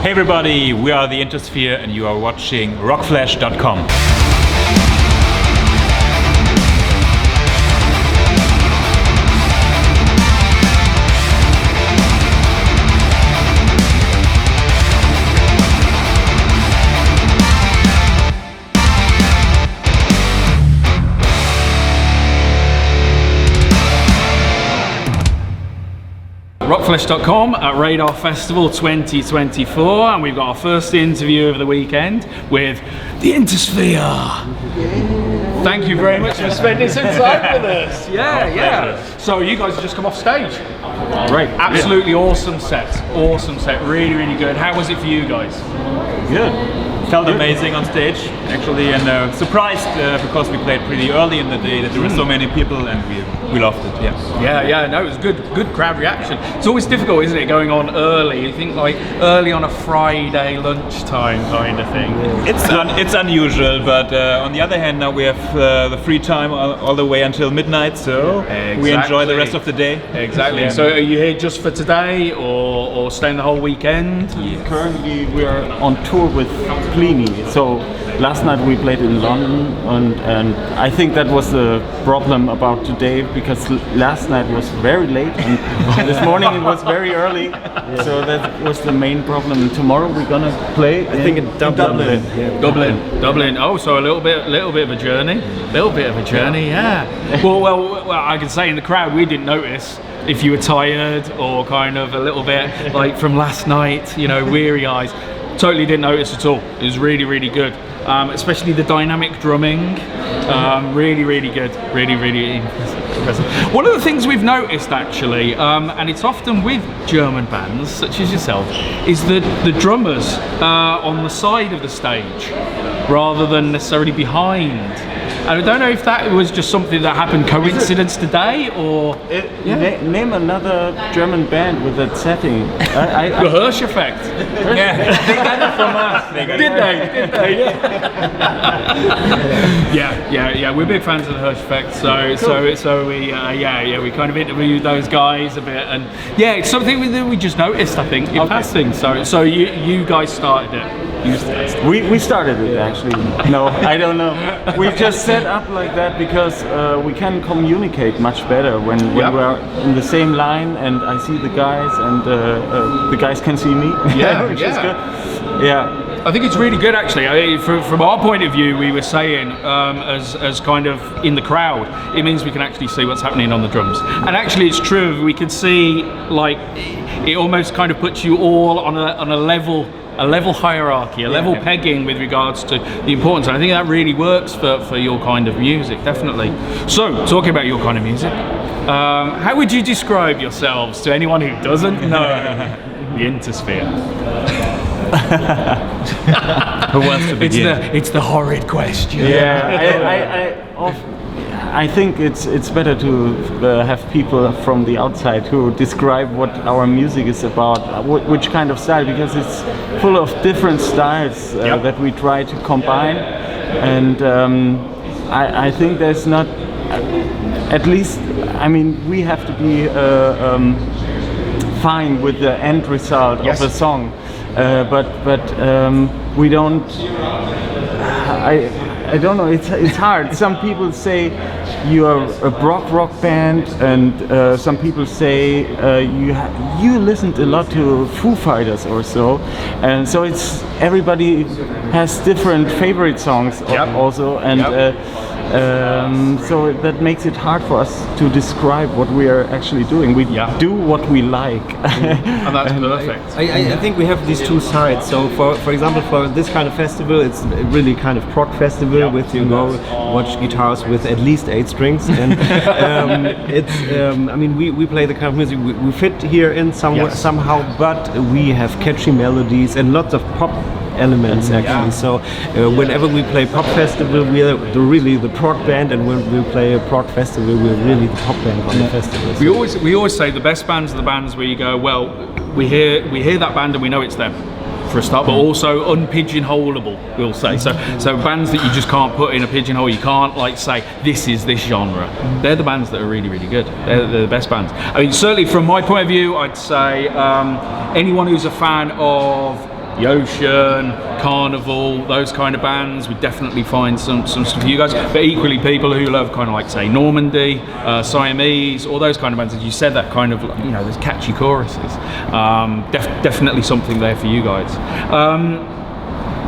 Hey everybody, we are the Intersphere and you are watching ROCKFLESH.com. ROCKFLESH.com at Radar Festival 2024, and we've got our first interview of the weekend with the Intersphere. Thank you very much for spending some time with us. Yeah. So you guys have just come off stage. Right. Absolutely awesome set. Really, really good. How was it for you guys? Good. Felt amazing on stage, actually, and surprised because we played pretty early in the day that there were so many people, and we loved it. Yeah. No, it was good crowd reaction. It's always difficult, isn't it, going on early? You think like early on a Friday lunchtime kind of thing. It's unusual, but on the other hand, now we have the free time all the way until midnight, so we enjoy the rest of the day. Exactly. Yeah. So are you here just for today, or staying the whole weekend? Currently we are on tour with Pliny. So last night we played in London, and I think that was the problem about today, because last night was very late and this morning it was very early. So that was the main problem. And tomorrow we're gonna play in Dublin. Dublin. Oh, so a little bit of a journey. Yeah. Well, I can say in the crowd we didn't notice if you were tired or kind of a little bit like from last night, weary eyes. Totally didn't notice at all. It was really, really good. Especially the dynamic drumming. Really good. Really impressive. One of the things we've noticed actually, and it's often with German bands such as yourself, is that the drummers are on the side of the stage rather than necessarily behind. And I don't know if that was just something that happened coincidence today, or Name another German band with that setting. the Hirsch effect. Yeah, they got it from us. Did they? Yeah. We're big fans of the Hirsch effect, so we kind of interviewed those guys a bit, and it's something that we just noticed, I think, in passing. So you guys started it. We started it actually. No, I don't know. We just set up like that because we can communicate much better when we're in the same line, and I see the guys, and the guys can see me. Which is good. Yeah. I think it's really good actually. From our point of view, we were saying as kind of in the crowd, it means we can actually see what's happening on the drums. And actually it's true, we can see, like, it almost kind of puts you all on a level hierarchy, a level pegging with regards to the importance. And I think that really works for your kind of music, definitely. So, talking about your kind of music, how would you describe yourselves to anyone who doesn't know the Intersphere? Who wants to begin? It's the horrid question. I think it's better to have people from the outside who describe what our music is about, which kind of style, because it's full of different styles that we try to combine, and I think there's not, at least, I mean, we have to be fine with the end result of a song, but we don't. I don't know. It's hard. Some people say you are a rock band, and some people say you listened a lot to Foo Fighters or so, and so it's everybody has different favorite songs also, and so that makes it hard for us to describe what we are actually doing. We do what we like, and that's perfect. I think we have these two sides. So for example, for this kind of festival, it's really kind of prog festival with watch guitars with at least 8 strings, and I mean we play the kind of music we fit here in somehow, but we have catchy melodies and lots of pop elements actually. So whenever we play pop festival, we're really the prog band, and when we play a prog festival, we're really the pop band on the festival. So We always say the best bands are the bands where you go, well, we hear that band and we know it's them, for a start, but also unpigeonholable, we'll say. So bands that you just can't put in a pigeonhole. You can't like say this is this genre. They're the bands that are really, really good. They're the best bands. I mean, certainly from my point of view, I'd say anyone who's a fan of The Ocean, Carnival, those kind of bands. We definitely find some stuff for you guys. But equally, people who love kind of like, say, Normandy, Siamese, all those kind of bands. As you said, that kind of, you know, there's catchy choruses. Definitely something there for you guys.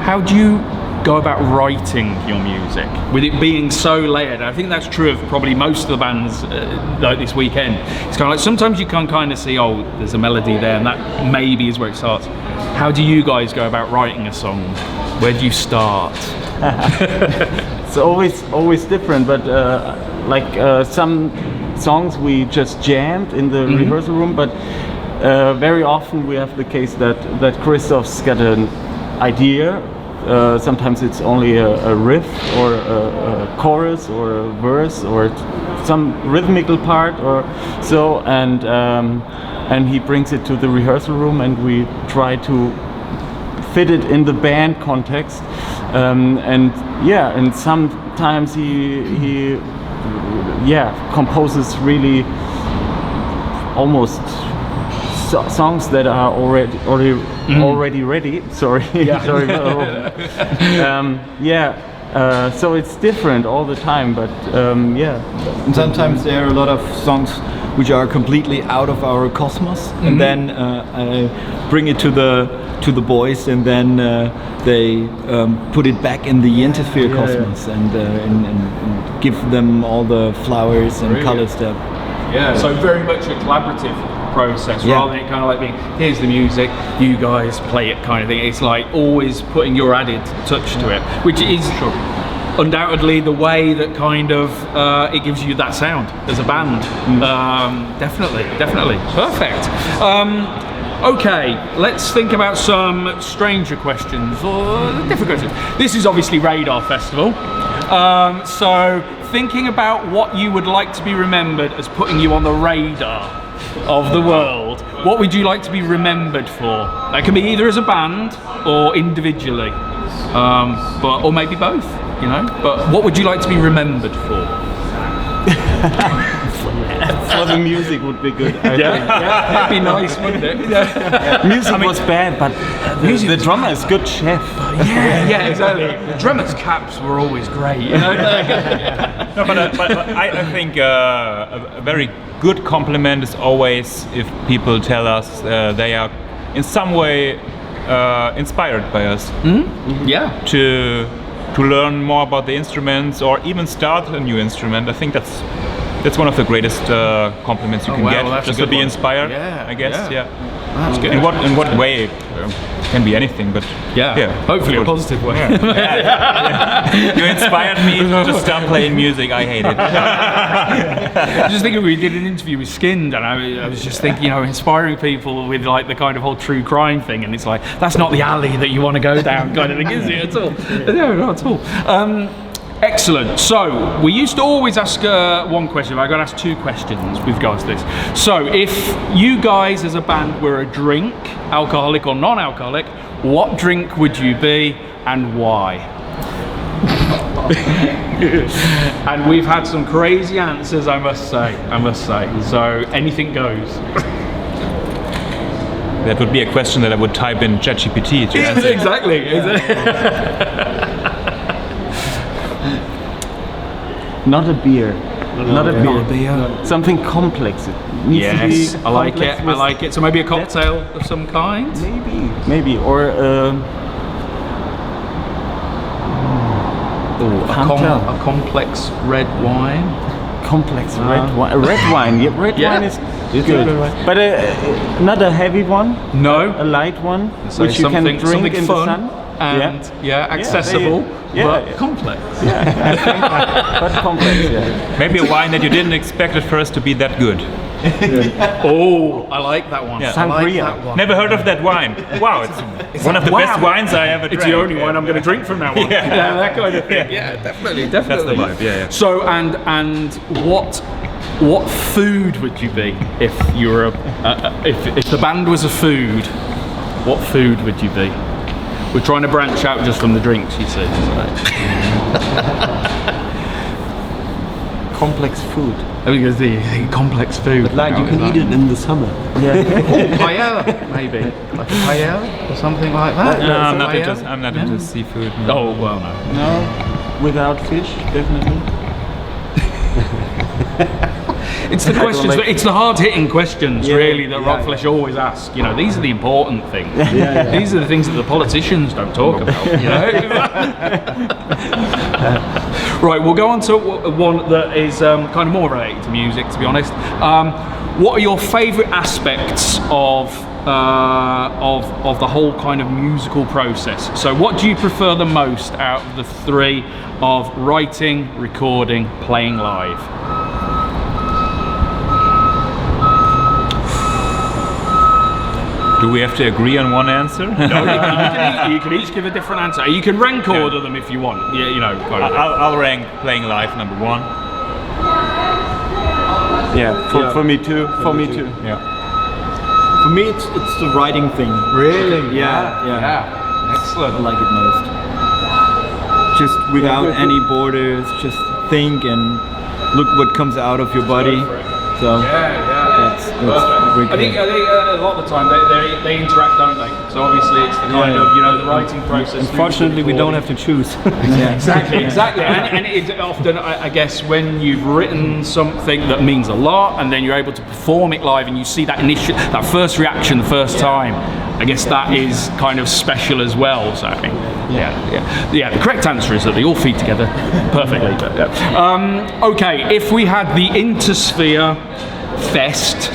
How do you go about writing your music with it being so layered? I think that's true of probably most of the bands like this weekend. It's kind of like sometimes you can kind of see, oh, there's a melody there, and that maybe is where it starts. How do you guys go about writing a song? Where do you start? It's always different, but some songs we just jammed in the rehearsal room, but very often we have the case that Christoph's got an idea. Sometimes it's only a riff or a chorus or a verse or some rhythmical part or so, and he brings it to the rehearsal room, and we try to fit it in the band context. And sometimes he composes really almost songs that are already ready. Sorry. Sorry. So it's different all the time, but And sometimes there are a lot of songs which are completely out of our cosmos, and then I bring it to the boys, and then they put it back in the Intersphere cosmos, and give them all the flowers and colors that. Yeah, so very much a collaborative process rather than it kind of like being, here's the music, you guys play it kind of thing. It's like always putting your added touch to it, which is undoubtedly the way that kind of it gives you that sound as a band. Definitely. Perfect. Okay, let's think about some stranger questions or different questions. This is obviously Radar Festival. So thinking about what you would like to be remembered as putting you on the radar of the world, what would you like to be remembered for? That can be either as a band or individually, or maybe both, you know. But what would you like to be remembered for? For the music would be good. That'd be nice, wouldn't it? Music was bad, but the drummer is good chef. Yeah, exactly. The drummer's caps were always great, you know. No, but I think a very good compliment is always if people tell us they are in some way inspired by us. Yeah. To learn more about the instruments or even start a new instrument. I think that's one of the greatest compliments you can get. Well, just to be inspired, I guess. Yeah. That's good. In what way? Can be anything, but hopefully a positive way. You inspired me to start playing music. I hate it. I was just thinking, we did an interview with Skinned, and I was just thinking, you know, inspiring people with like the kind of whole true crime thing, and it's like that's not the alley that you want to go down, kind of thing, is it at all? No, not at all. Excellent. So we used to always ask one question, but I'm going to ask two questions with regards to this. So if you guys as a band were a drink, alcoholic or non-alcoholic, what drink would you be and why? And we've had some crazy answers, I must say. So anything goes. That would be a question that I would type in ChatGPT to answer. Exactly. Not a beer. Not a beer. Something complex. It needs to be I like it. I like it. So maybe a cocktail of some kind. Maybe, or a complex red wine. Complex red wine. Red wine. Yeah, red wine is good. But not a heavy one. No. A light one, So which you can drink in fun the sun. And accessible. But complex. But complex. Maybe a wine that you didn't expect at first to be that good. Oh, I like that one. Yeah. I like Sangria. that one. Never heard of that wine. Wow, it's one of the best wines I ever drank. It's the only wine I'm going to drink from now on. Yeah, that kind of thing. Yeah, definitely. That's the vibe. Yeah. So, and what food would you be if you were if the band was a food? What food would you be? We're trying to branch out just from the drinks, you see. Complex food. Because the complex food. Like you can eat it in the summer. Paella, maybe. Like a paella or something like that. No, I'm not Paella? into. I'm not into seafood. No. Oh well, no. No, without fish, definitely. It's the questions. like- It's the hard-hitting questions, Yeah, really, that yeah, Rockflesh always ask. You know, these are the important things. These are the things that the politicians don't talk about. You know. Right, we'll go on to one that is kind of more related to music, to be honest. What are your favourite aspects of the whole kind of musical process? So, what do you prefer the most out of the three of writing, recording, playing live? Do we have to agree on one answer? No, you can each give a different answer. You can rank order them if you want. Yeah, you know, kind of. I'll rank playing live number one. Yeah, for me too. For me too. Yeah. For me, it's the writing thing. Really? Yeah. Yeah, excellent. I like it most. Just without any borders, just think and look what comes out of your body. So that's really I think a lot of the time they interact, don't they? So obviously it's the kind of, you know, the writing process. Unfortunately, we don't have to choose. Exactly. And it's often, I guess, when you've written something that means a lot, and then you're able to perform it live, and you see that first reaction the first time. I guess that is kind of special as well. So yeah. The correct answer is that they all feed together perfectly. But, yeah. Okay, if we had the Intersphere Fest,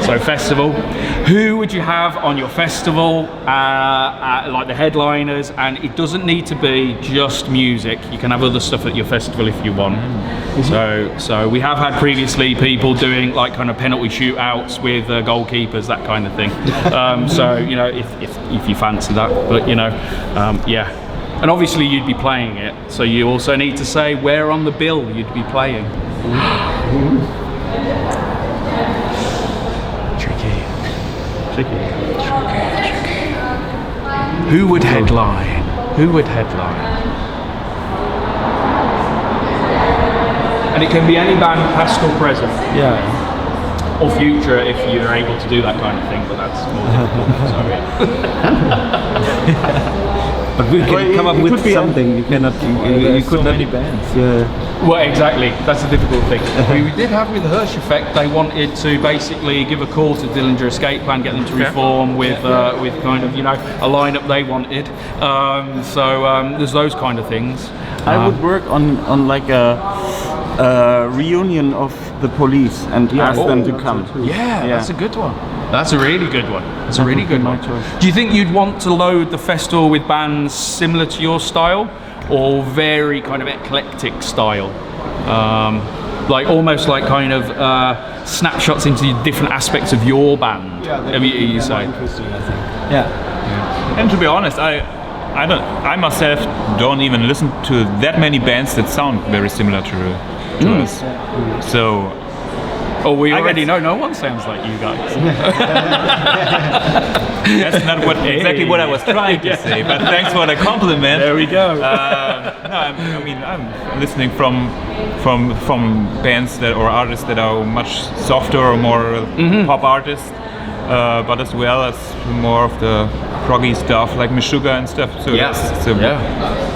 so festival, who would you have on your festival, like the headliners? And it doesn't need to be just music. You can have other stuff at your festival if you want. So we have had previously people doing like kind of penalty shootouts with goalkeepers, that kind of thing. So you know, if you fancy that, but you know, yeah. And obviously you'd be playing it, so you also need to say where on the bill you'd be playing. Who would headline? And it can be any band, past or present. Yeah. Or future if you're able to do that kind of thing, but that's more difficult. But we can come up it with could be something. You cannot. You could so not. many bands. Yeah. Well, exactly. That's the difficult thing. We did have with the Hirsch Effect. They wanted to basically give a call to Dillinger Escape Plan, get them to reform with kind of, you know, a lineup they wanted. So there's those kind of things. I would work on like a reunion of the Police and ask them to come. Yeah, that's a good one. That's a really good one. That's a That really would be good my one. choice. Do you think you'd want to load the festival with bands similar to your style, or very kind of eclectic style? Like almost like kind of snapshots into different aspects of your band. You say? Interesting, I think. Yeah. And to be honest, I myself don't even listen to that many bands that sound very similar to us. So. Oh, we I already guess- know no one sounds like you guys. That's not exactly what I was trying to say, but thanks for the compliment. There we go. No, I'm listening from bands that or artists that are much softer or more pop artists, but as well as more of the proggy stuff like Meshuggah and stuff. So it's a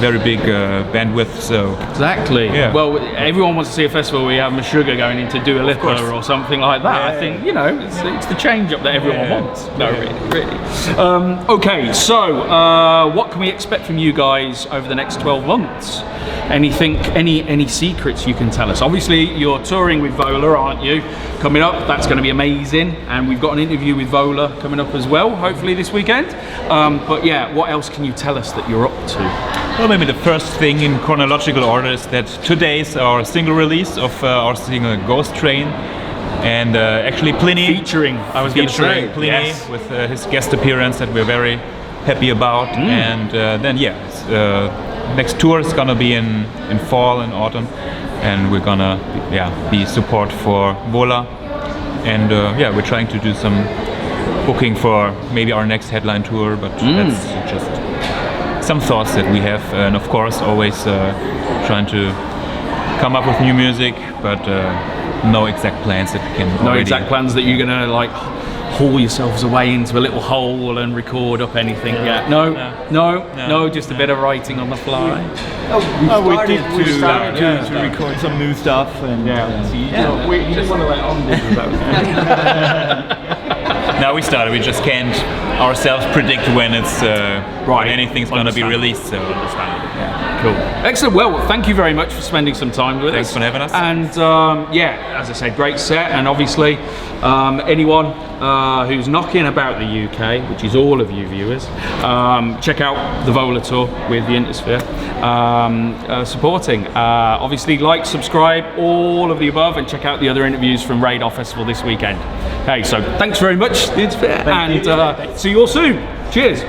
very big bandwidth. So Exactly. Yeah. Well, everyone wants to see a festival where you have Meshuggah going into Dua Lipa or something like that. I think, you know, it's the change up that everyone wants. No, really. Okay, so what can we expect from you guys over the next 12 months? Anything, any secrets you can tell us? Obviously, you're touring with Vola, aren't you? Coming up, that's going to be amazing. And we've got an interview with Vola coming up as well, hopefully this weekend. But yeah, what else can you tell us that you're up to? well, maybe the first thing in chronological order is that today's our single release of our single Ghost Train, and actually Pliny Featuring, I was going to say. Pliny with his guest appearance that we're very happy about, and then next tour is gonna be in fall and autumn, and we're gonna be support for Vola, and we're trying to do some booking for maybe our next headline tour, but that's just some thoughts that we have, and of course always trying to come up with new music, but no exact plans that we can. No already- exact plans that you're gonna like haul yourselves away into a little hole and record up anything yet? No, just a bit of writing on the fly. We started to record some new stuff, and We didn't want to let on this without Now we started. We just can't ourselves predict when it's when anything's gonna be released. So Cool. Excellent. Well, thank you very much for spending some time with us. Thanks for having us. And as I said, great set. And obviously, anyone who's knocking about the UK, which is all of you viewers, check out the Vola tour with the Intersphere supporting. Obviously, like, subscribe, all of the above, and check out the other interviews from Radar Festival this weekend. Okay, so thanks very much, the Intersphere, and see you all soon. Cheers.